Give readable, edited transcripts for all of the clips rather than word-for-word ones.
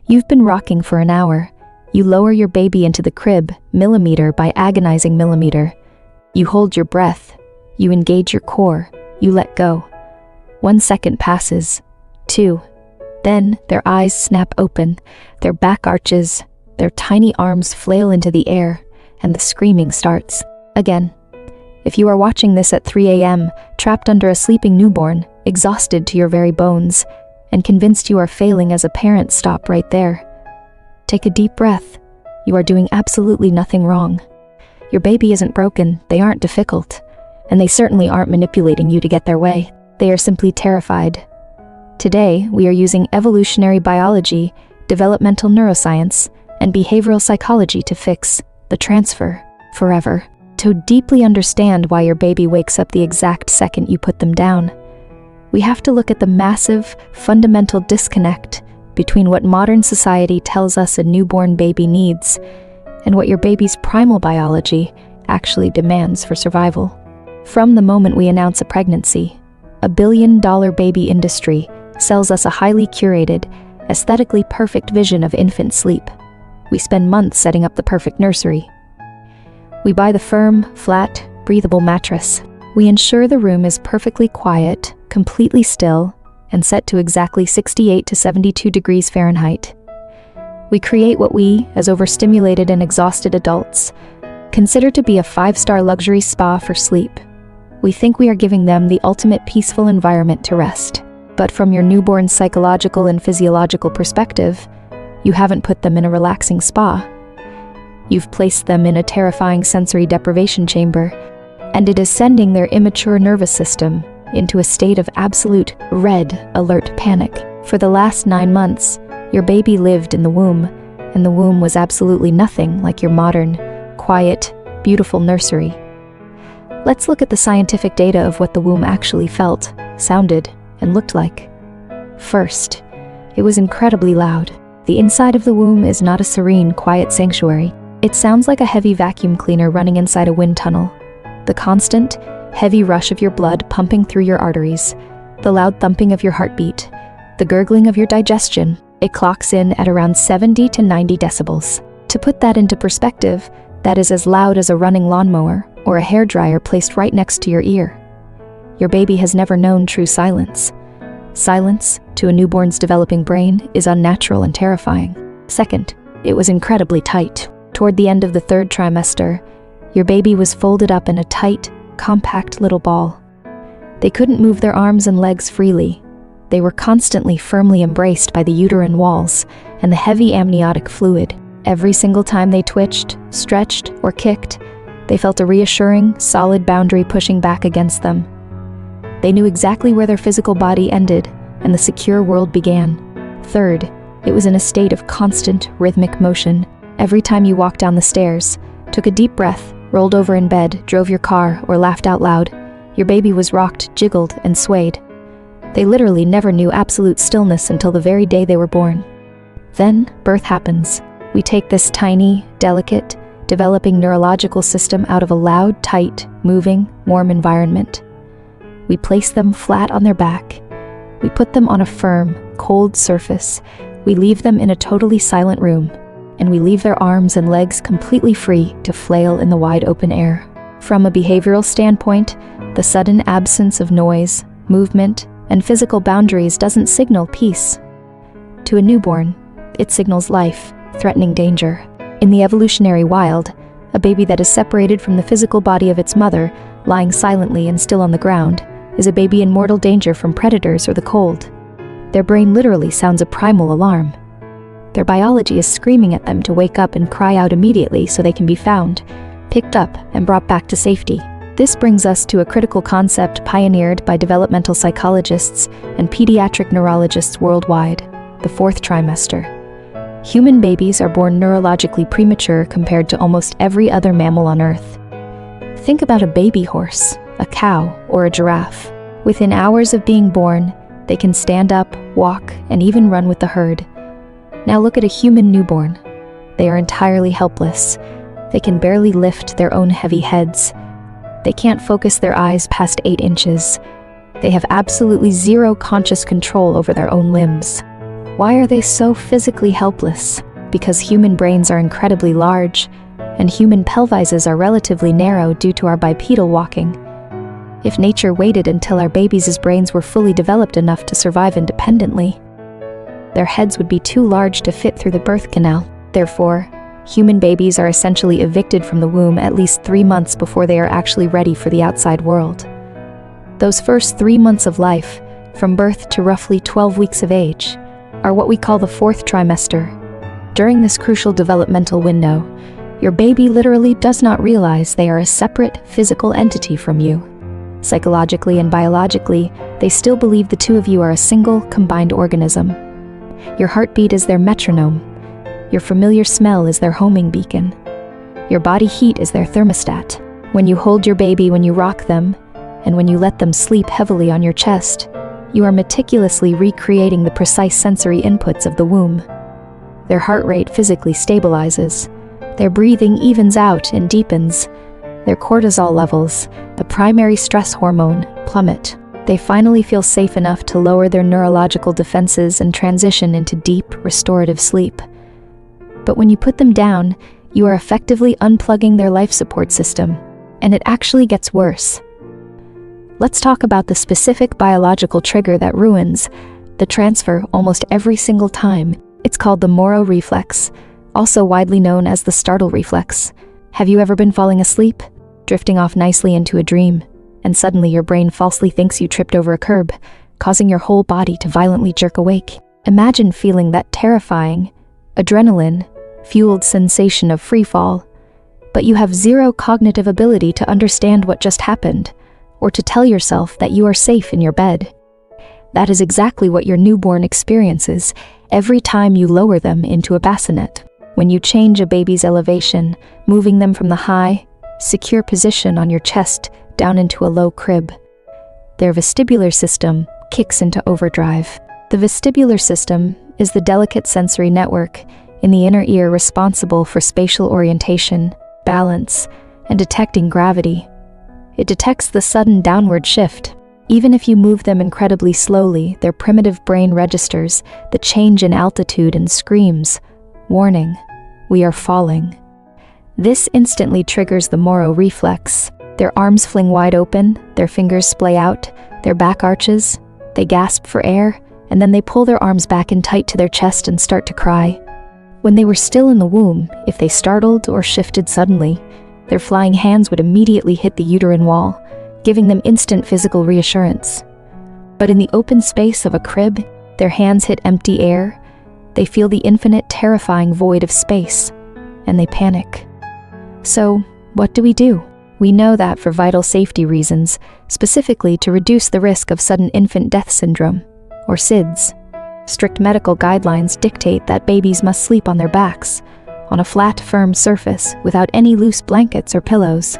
You've been rocking for an hour. You lower your baby into the crib, millimeter by agonizing millimeter. You hold your breath. You engage your core. You let go. 1 second passes. 2. Then their eyes snap open, their back arches, their tiny arms flail into the air, and the screaming starts. Again. If you are watching this at 3 a.m., trapped under a sleeping newborn, exhausted to your very bones, and convinced you are failing as a parent, stop right there. Take a deep breath. You are doing absolutely nothing wrong. Your baby isn't broken, they aren't difficult, and they certainly aren't manipulating you to get their way. They are simply terrified. Today, we are using evolutionary biology, developmental neuroscience, and behavioral psychology to fix the transfer forever. To deeply understand why your baby wakes up the exact second you put them down, we have to look at the massive, fundamental disconnect between what modern society tells us a newborn baby needs and what your baby's primal biology actually demands for survival. From the moment we announce a pregnancy, a billion-dollar baby industry sells us a highly curated, aesthetically perfect vision of infant sleep. We spend months setting up the perfect nursery. We buy the firm, flat, breathable mattress. We ensure the room is perfectly quiet, completely still, and set to exactly 68 to 72 degrees Fahrenheit. We create what we, as overstimulated and exhausted adults, consider to be a 5-star luxury spa for sleep. We think we are giving them the ultimate peaceful environment to rest. But from your newborn's psychological and physiological perspective, you haven't put them in a relaxing spa. You've placed them in a terrifying sensory deprivation chamber, and it is sending their immature nervous system into a state of absolute red alert panic. For the last 9 months, your baby lived in the womb, and the womb was absolutely nothing like your modern, quiet, beautiful nursery. Let's look at the scientific data of what the womb actually felt, sounded, and looked like. First, it was incredibly loud. The inside of the womb is not a serene, quiet sanctuary. It sounds like a heavy vacuum cleaner running inside a wind tunnel. The constant, heavy rush of your blood pumping through your arteries, the loud thumping of your heartbeat, the gurgling of your digestion, it clocks in at around 70 to 90 decibels. To put that into perspective, that is as loud as a running lawnmower or a hairdryer placed right next to your ear. Your baby has never known true silence. Silence, to a newborn's developing brain, is unnatural and terrifying. Second, it was incredibly tight. Toward the end of the 3rd trimester, your baby was folded up in a tight, compact little ball. They couldn't move their arms and legs freely. They were constantly firmly embraced by the uterine walls and the heavy amniotic fluid. Every single time they twitched, stretched, or kicked, they felt a reassuring, solid boundary pushing back against them. They knew exactly where their physical body ended and the secure world began. Third, it was in a state of constant, rhythmic motion. Every time you walked down the stairs, took a deep breath, rolled over in bed, drove your car, or laughed out loud, your baby was rocked, jiggled, and swayed. They literally never knew absolute stillness until the very day they were born. Then, birth happens. We take this tiny, delicate, developing neurological system out of a loud, tight, moving, warm environment. We place them flat on their back. We put them on a firm, cold surface. We leave them in a totally silent room, and we leave their arms and legs completely free to flail in the wide open air. From a behavioral standpoint, the sudden absence of noise, movement, and physical boundaries doesn't signal peace. To a newborn, it signals life, threatening danger. In the evolutionary wild, a baby that is separated from the physical body of its mother, lying silently and still on the ground, is a baby in mortal danger from predators or the cold. Their brain literally sounds a primal alarm. Their biology is screaming at them to wake up and cry out immediately so they can be found, picked up, and brought back to safety. This brings us to a critical concept pioneered by developmental psychologists and pediatric neurologists worldwide, the 4th trimester. Human babies are born neurologically premature compared to almost every other mammal on Earth. Think about a baby horse, a cow, or a giraffe. Within hours of being born, they can stand up, walk, and even run with the herd. Now look at a human newborn. They are entirely helpless. They can barely lift their own heavy heads. They can't focus their eyes past 8 inches. They have absolutely zero conscious control over their own limbs. Why are they so physically helpless? Because human brains are incredibly large, and human pelvises are relatively narrow due to our bipedal walking. If nature waited until our babies' brains were fully developed enough to survive independently, their heads would be too large to fit through the birth canal. Therefore, human babies are essentially evicted from the womb at least 3 months before they are actually ready for the outside world. Those first 3 months of life, from birth to roughly 12 weeks of age, are what we call the 4th trimester. During this crucial developmental window, your baby literally does not realize they are a separate physical entity from you. Psychologically and biologically, they still believe the two of you are a single, combined organism. Your heartbeat is their metronome. Your familiar smell is their homing beacon. Your body heat is their thermostat. When you hold your baby, when you rock them, and when you let them sleep heavily on your chest, you are meticulously recreating the precise sensory inputs of the womb. Their heart rate physically stabilizes. Their breathing evens out and deepens. Their cortisol levels, the primary stress hormone, plummet. They finally feel safe enough to lower their neurological defenses and transition into deep, restorative sleep. But when you put them down, you are effectively unplugging their life support system, and it actually gets worse. Let's talk about the specific biological trigger that ruins the transfer almost every single time. It's called the Moro Reflex, also widely known as the startle reflex. Have you ever been falling asleep, drifting off nicely into a dream, and suddenly your brain falsely thinks you tripped over a curb, causing your whole body to violently jerk awake? Imagine feeling that terrifying, adrenaline-fueled sensation of free fall, but you have zero cognitive ability to understand what just happened, or to tell yourself that you are safe in your bed. That is exactly what your newborn experiences every time you lower them into a bassinet. When you change a baby's elevation, moving them from the high, secure position on your chest down into a low crib, their vestibular system kicks into overdrive. The vestibular system is the delicate sensory network in the inner ear responsible for spatial orientation, balance, and detecting gravity. It detects the sudden downward shift. Even if you move them incredibly slowly, their primitive brain registers the change in altitude and screams, "Warning, we are falling." This instantly triggers the Moro reflex. Their arms fling wide open, their fingers splay out, their back arches, they gasp for air, and then they pull their arms back in tight to their chest and start to cry. When they were still in the womb, if they startled or shifted suddenly, their flying hands would immediately hit the uterine wall, giving them instant physical reassurance. But in the open space of a crib, their hands hit empty air, they feel the infinite, terrifying void of space, and they panic. So, what do? We know that for vital safety reasons, specifically to reduce the risk of sudden infant death syndrome, or SIDS, strict medical guidelines dictate that babies must sleep on their backs, on a flat, firm surface without any loose blankets or pillows.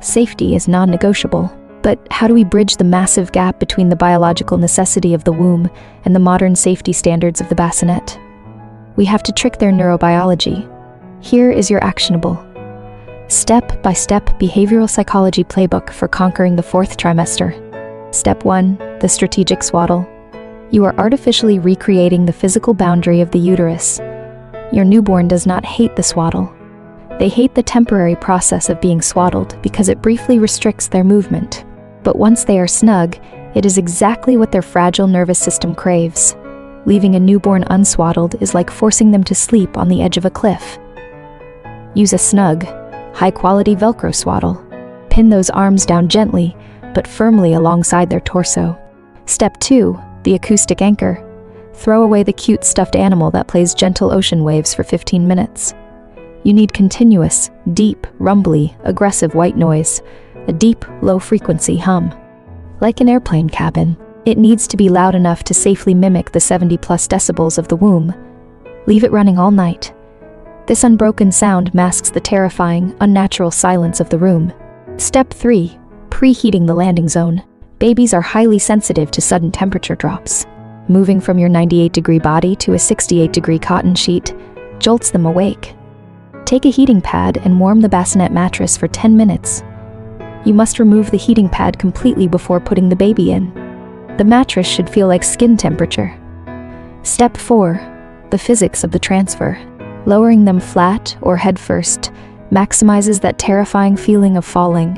Safety is non-negotiable. But how do we bridge the massive gap between the biological necessity of the womb and the modern safety standards of the bassinet? We have to trick their neurobiology. Here is your actionable, step-by-step behavioral psychology playbook for conquering the 4th trimester. Step 1, the strategic swaddle. You are artificially recreating the physical boundary of the uterus. Your newborn does not hate the swaddle. They hate the temporary process of being swaddled because it briefly restricts their movement. But once they are snug, it is exactly what their fragile nervous system craves. Leaving a newborn unswaddled is like forcing them to sleep on the edge of a cliff. Use a snug, high-quality Velcro swaddle. Pin those arms down gently, but firmly alongside their torso. Step 2, the acoustic anchor. Throw away the cute stuffed animal that plays gentle ocean waves for 15 minutes. You need continuous, deep, rumbly, aggressive white noise, a deep, low-frequency hum. Like an airplane cabin, it needs to be loud enough to safely mimic the 70-plus decibels of the womb. Leave it running all night. This unbroken sound masks the terrifying, unnatural silence of the room. Step 3, preheating the landing zone. Babies are highly sensitive to sudden temperature drops. Moving from your 98-degree body to a 68-degree cotton sheet jolts them awake. Take a heating pad and warm the bassinet mattress for 10 minutes. You must remove the heating pad completely before putting the baby in. The mattress should feel like skin temperature. Step 4. The physics of the transfer. Lowering them flat or head first maximizes that terrifying feeling of falling.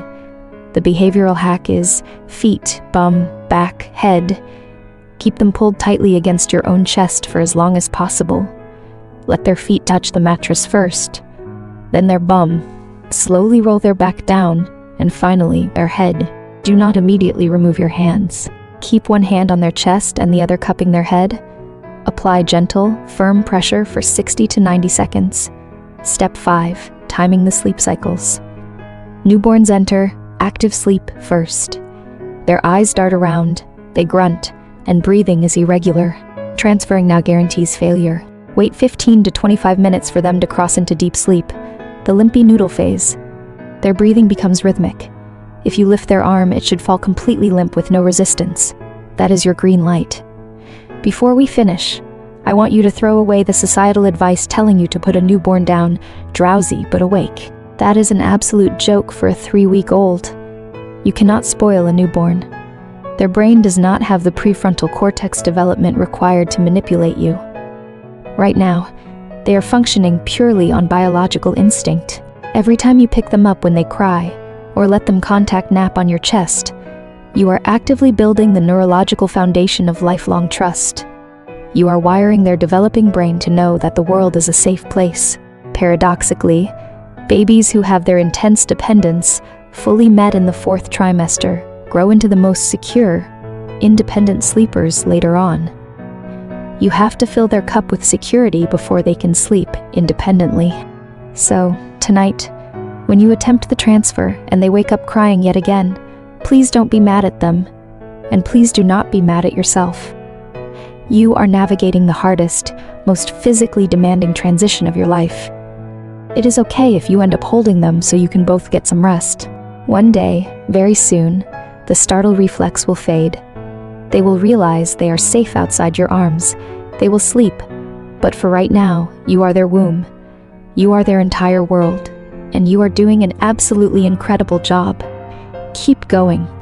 The behavioral hack is feet, bum, back, head. Keep them pulled tightly against your own chest for as long as possible. Let their feet touch the mattress first, then their bum. Slowly roll their back down, and finally, their head. Do not immediately remove your hands. Keep one hand on their chest and the other cupping their head. Apply gentle, firm pressure for 60 to 90 seconds. Step 5. Timing the sleep cycles. Newborns enter active sleep first. Their eyes dart around, they grunt, and breathing is irregular. Transferring now guarantees failure. Wait 15 to 25 minutes for them to cross into deep sleep, the limpy noodle phase. Their breathing becomes rhythmic. If you lift their arm, it should fall completely limp with no resistance. That is your green light. Before we finish, I want you to throw away the societal advice telling you to put a newborn down, drowsy but awake. That is an absolute joke for a 3-week-old. You cannot spoil a newborn. Their brain does not have the prefrontal cortex development required to manipulate you. Right now, they are functioning purely on biological instinct. Every time you pick them up when they cry, or let them contact nap on your chest, you are actively building the neurological foundation of lifelong trust. You are wiring their developing brain to know that the world is a safe place. Paradoxically, babies who have their intense dependence fully met in the 4th trimester grow into the most secure, independent sleepers later on. You have to fill their cup with security before they can sleep independently. So, tonight, when you attempt the transfer and they wake up crying yet again, please don't be mad at them, and please do not be mad at yourself. You are navigating the hardest, most physically demanding transition of your life. It is okay if you end up holding them so you can both get some rest. One day, very soon, the startle reflex will fade. They will realize they are safe outside your arms. They will sleep, but for right now, you are their womb. You are their entire world, and you are doing an absolutely incredible job. Keep going.